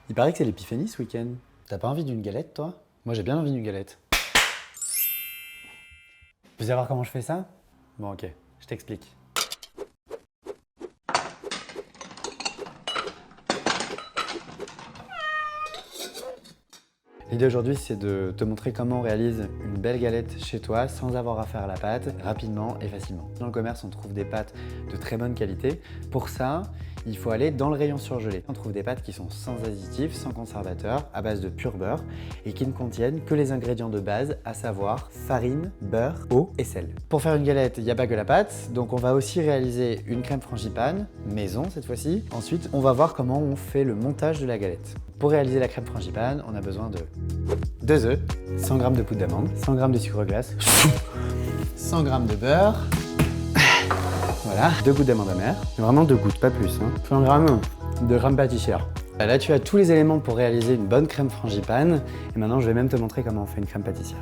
Il paraît que c'est l'épiphanie ce week-end. T'as pas envie d'une galette, toi? Moi, j'ai bien envie d'une galette. Tu veux savoir comment je fais ça? Bon, ok, je t'explique. L'idée aujourd'hui, c'est de te montrer comment on réalise une belle galette chez toi sans avoir à faire la pâte, rapidement et facilement. Dans le commerce, on trouve des pâtes de très bonne qualité. Pour ça, il faut aller dans le rayon surgelé. On trouve des pâtes qui sont sans additifs, sans conservateurs, à base de pur beurre et qui ne contiennent que les ingrédients de base, à savoir farine, beurre, eau et sel. Pour faire une galette, il n'y a pas que la pâte, donc on va aussi réaliser une crème frangipane, maison cette fois-ci. Ensuite, on va voir comment on fait le montage de la galette. Pour réaliser la crème frangipane, on a besoin de 2 œufs, 100 g de poudre d'amande, 100 g de sucre glace, 100 g de beurre, voilà, 2 gouttes d'amande amère, vraiment 2 gouttes, pas plus, 100 g de crème pâtissière. Là, tu as tous les éléments pour réaliser une bonne crème frangipane, et maintenant je vais même te montrer comment on fait une crème pâtissière.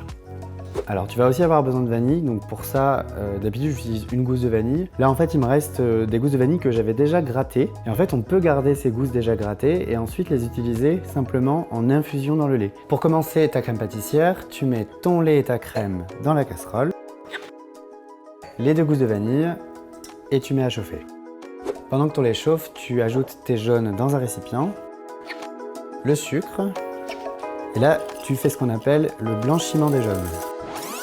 Alors tu vas aussi avoir besoin de vanille, donc pour ça, d'habitude j'utilise une gousse de vanille. Là en fait il me reste des gousses de vanille que j'avais déjà grattées. Et en fait on peut garder ces gousses déjà grattées et ensuite les utiliser simplement en infusion dans le lait. Pour commencer ta crème pâtissière, tu mets ton lait et ta crème dans la casserole, les 2 gousses de vanille et tu mets à chauffer. Pendant que ton lait chauffe, tu ajoutes tes jaunes dans un récipient, le sucre, et là tu fais ce qu'on appelle le blanchiment des jaunes.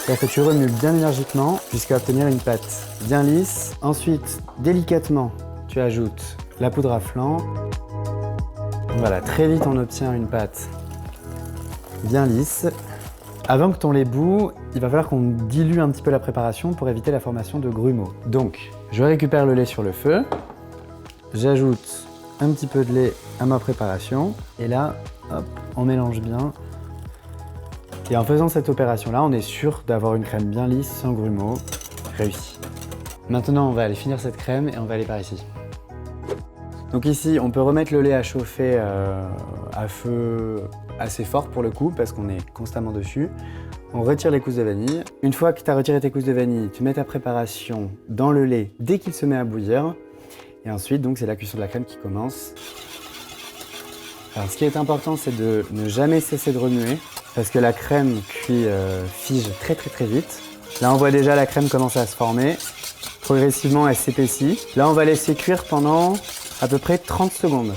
C'est-à-dire que tu remues bien énergiquement jusqu'à obtenir une pâte bien lisse. Ensuite, délicatement, tu ajoutes la poudre à flan. Voilà, très vite on obtient une pâte bien lisse. Avant que ton lait bout, il va falloir qu'on dilue un petit peu la préparation pour éviter la formation de grumeaux. Donc, je récupère le lait sur le feu. J'ajoute un petit peu de lait à ma préparation. Et là, hop, on mélange bien. Et en faisant cette opération-là, on est sûr d'avoir une crème bien lisse, sans grumeaux, réussie. Maintenant, on va aller finir cette crème et on va aller par ici. Donc ici, on peut remettre le lait à chauffer à feu assez fort pour le coup, parce qu'on est constamment dessus. On retire les gousses de vanille. Une fois que tu as retiré tes gousses de vanille, tu mets ta préparation dans le lait dès qu'il se met à bouillir. Et ensuite, donc, c'est la cuisson de la crème qui commence. Alors, ce qui est important, c'est de ne jamais cesser de remuer, parce que la crème cuit fige très vite. Là, on voit déjà la crème commencer à se former. Progressivement, elle s'épaissit. Là, on va laisser cuire pendant à peu près 30 secondes.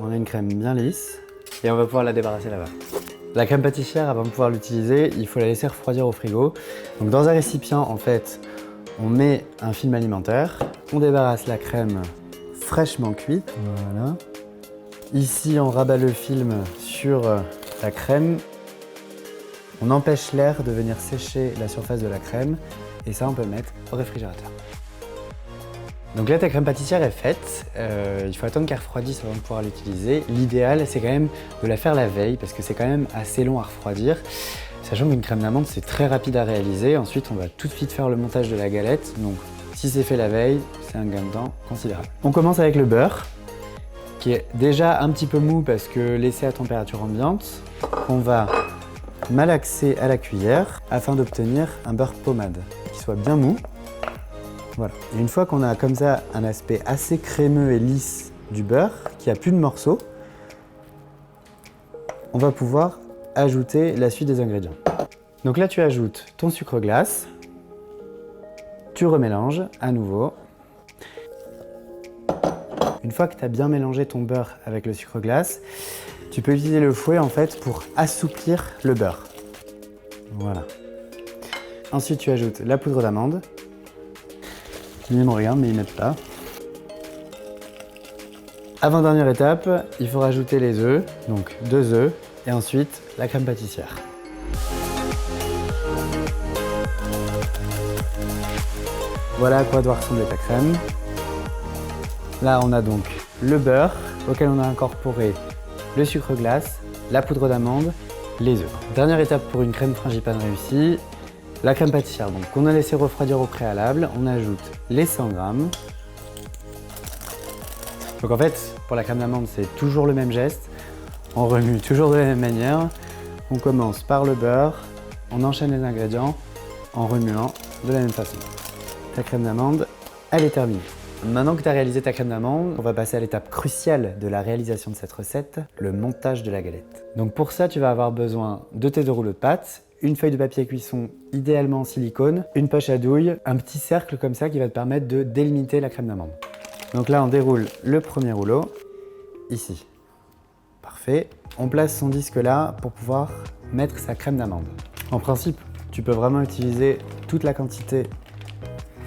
On a une crème bien lisse et on va pouvoir la débarrasser là-bas. La crème pâtissière, avant de pouvoir l'utiliser, il faut la laisser refroidir au frigo. Donc, dans un récipient, en fait, on met un film alimentaire. On débarrasse la crème fraîchement cuite. Voilà. Ici, on rabat le film sur la crème. On empêche l'air de venir sécher la surface de la crème et ça, on peut le mettre au réfrigérateur. Donc là, ta crème pâtissière est faite. Il faut attendre qu'elle refroidisse avant de pouvoir l'utiliser. L'idéal, c'est quand même de la faire la veille parce que c'est quand même assez long à refroidir. Sachant qu'une crème d'amande, c'est très rapide à réaliser. Ensuite, on va tout de suite faire le montage de la galette. Donc, si c'est fait la veille, c'est un gain de temps considérable. On commence avec le beurre, qui est déjà un petit peu mou parce que laissé à température ambiante. On va malaxer à la cuillère afin d'obtenir un beurre pommade qui soit bien mou. Voilà. Et une fois qu'on a comme ça un aspect assez crémeux et lisse du beurre, qui a plus de morceaux, on va pouvoir ajouter la suite des ingrédients. Donc là, tu ajoutes ton sucre glace, tu remélanges à nouveau. Une fois que tu as bien mélangé ton beurre avec le sucre glace, tu peux utiliser le fouet en fait pour assouplir le beurre. Voilà. Ensuite, tu ajoutes la poudre d'amande. Ils me regardent, mais ils ne mettent pas. Avant-dernière étape, il faut rajouter les œufs, donc 2 œufs, et ensuite la crème pâtissière. Voilà à quoi doit ressembler ta crème. Là, on a donc le beurre auquel on a incorporé le sucre glace, la poudre d'amande, les œufs. Dernière étape pour une crème frangipane réussie, la crème pâtissière. Donc, on a laissé refroidir au préalable, on ajoute les 100 g. Donc en fait, pour la crème d'amande, c'est toujours le même geste. On remue toujours de la même manière. On commence par le beurre, on enchaîne les ingrédients en remuant de la même façon. La crème d'amande, elle est terminée. Maintenant que tu as réalisé ta crème d'amande, on va passer à l'étape cruciale de la réalisation de cette recette, le montage de la galette. Donc pour ça, tu vas avoir besoin de tes 2 rouleaux de pâte, une feuille de papier cuisson idéalement en silicone, une poche à douille, un petit cercle comme ça qui va te permettre de délimiter la crème d'amande. Donc là, on déroule le premier rouleau, ici. Parfait. On place son disque là pour pouvoir mettre sa crème d'amande. En principe, tu peux vraiment utiliser toute la quantité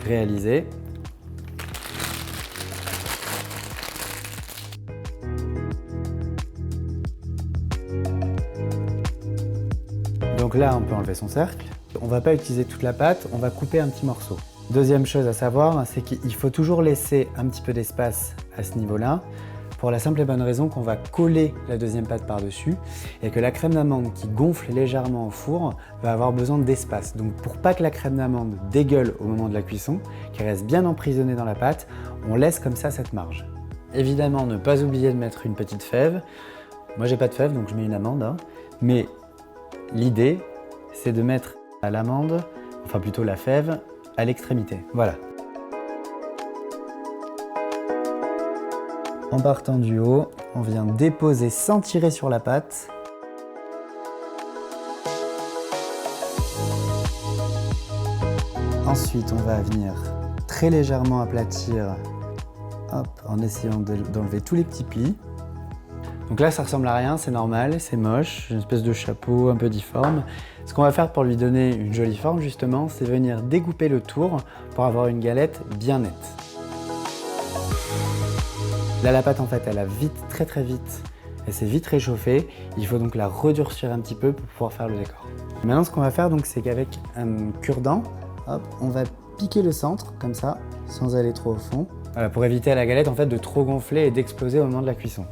réalisée. Donc là, on peut enlever son cercle. On ne va pas utiliser toute la pâte, on va couper un petit morceau. Deuxième chose à savoir, c'est qu'il faut toujours laisser un petit peu d'espace à ce niveau-là, pour la simple et bonne raison qu'on va coller la deuxième pâte par-dessus et que la crème d'amande qui gonfle légèrement au four va avoir besoin d'espace. Donc pour pas que la crème d'amande dégueule au moment de la cuisson, qu'elle reste bien emprisonnée dans la pâte, on laisse comme ça cette marge. Évidemment, ne pas oublier de mettre une petite fève. Moi, j'ai pas de fève, donc je mets une amande, hein. Mais l'idée, c'est de mettre l'amande, enfin plutôt la fève, à l'extrémité. Voilà. En partant du haut, on vient déposer sans tirer sur la pâte. Ensuite, on va venir très légèrement aplatir, hop, en essayant d'enlever tous les petits plis. Donc là, ça ressemble à rien, c'est normal, c'est moche, une espèce de chapeau un peu difforme. Ce qu'on va faire pour lui donner une jolie forme, justement, c'est venir découper le tour pour avoir une galette bien nette. Là, la pâte, en fait, elle a vite, très vite, elle s'est vite réchauffée. Il faut donc la redurcir un petit peu pour pouvoir faire le décor. Maintenant, ce qu'on va faire, donc, c'est qu'avec un cure-dent, hop, on va piquer le centre, comme ça, sans aller trop au fond. Voilà, pour éviter à la galette, en fait, de trop gonfler et d'exploser au moment de la cuisson.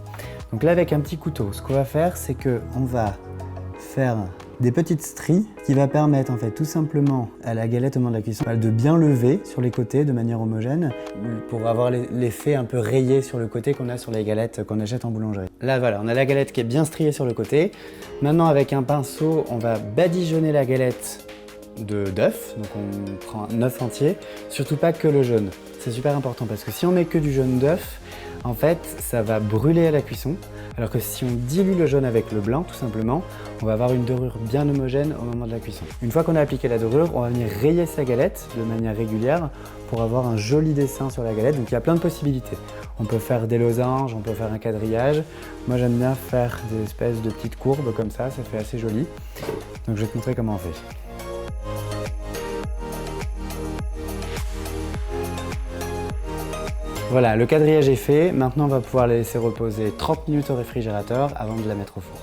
Donc là, avec un petit couteau, ce qu'on va faire, c'est qu'on va faire des petites stries qui va permettre en fait tout simplement à la galette au moment de la cuisson de bien lever sur les côtés de manière homogène pour avoir l'effet un peu rayé sur le côté qu'on a sur les galettes qu'on achète en boulangerie. Là voilà, on a la galette qui est bien striée sur le côté. Maintenant avec un pinceau, on va badigeonner la galette d'œuf, donc on prend un œuf entier, surtout pas que le jaune. C'est super important parce que si on met que du jaune d'œuf, en fait, ça va brûler à la cuisson, alors que si on dilue le jaune avec le blanc, tout simplement, on va avoir une dorure bien homogène au moment de la cuisson. Une fois qu'on a appliqué la dorure, on va venir rayer sa galette de manière régulière pour avoir un joli dessin sur la galette. Donc il y a plein de possibilités. On peut faire des losanges, on peut faire un quadrillage. Moi j'aime bien faire des espèces de petites courbes comme ça fait assez joli. Donc je vais te montrer comment on fait. Voilà, le quadrillage est fait. Maintenant, on va pouvoir la laisser reposer 30 minutes au réfrigérateur avant de la mettre au four.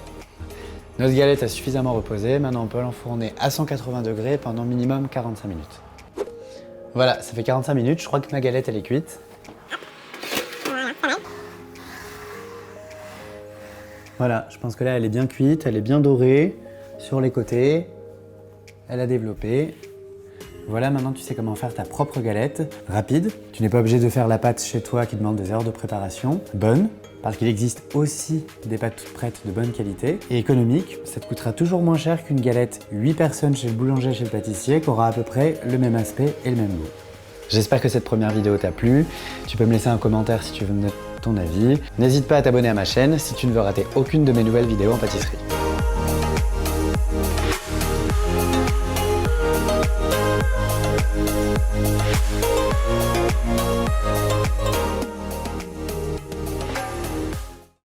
Notre galette a suffisamment reposé. Maintenant, on peut l'enfourner à 180 degrés pendant minimum 45 minutes. Voilà, ça fait 45 minutes. Je crois que ma galette, elle est cuite. Voilà, je pense que là, elle est bien cuite. Elle est bien dorée sur les côtés. Elle a développé. Voilà, maintenant tu sais comment faire ta propre galette, rapide. Tu n'es pas obligé de faire la pâte chez toi qui demande des heures de préparation. Bonne, parce qu'il existe aussi des pâtes toutes prêtes de bonne qualité. Et économique, ça te coûtera toujours moins cher qu'une galette 8 personnes chez le boulanger, chez le pâtissier, qui aura à peu près le même aspect et le même goût. J'espère que cette première vidéo t'a plu. Tu peux me laisser un commentaire si tu veux me donner ton avis. N'hésite pas à t'abonner à ma chaîne si tu ne veux rater aucune de mes nouvelles vidéos en pâtisserie.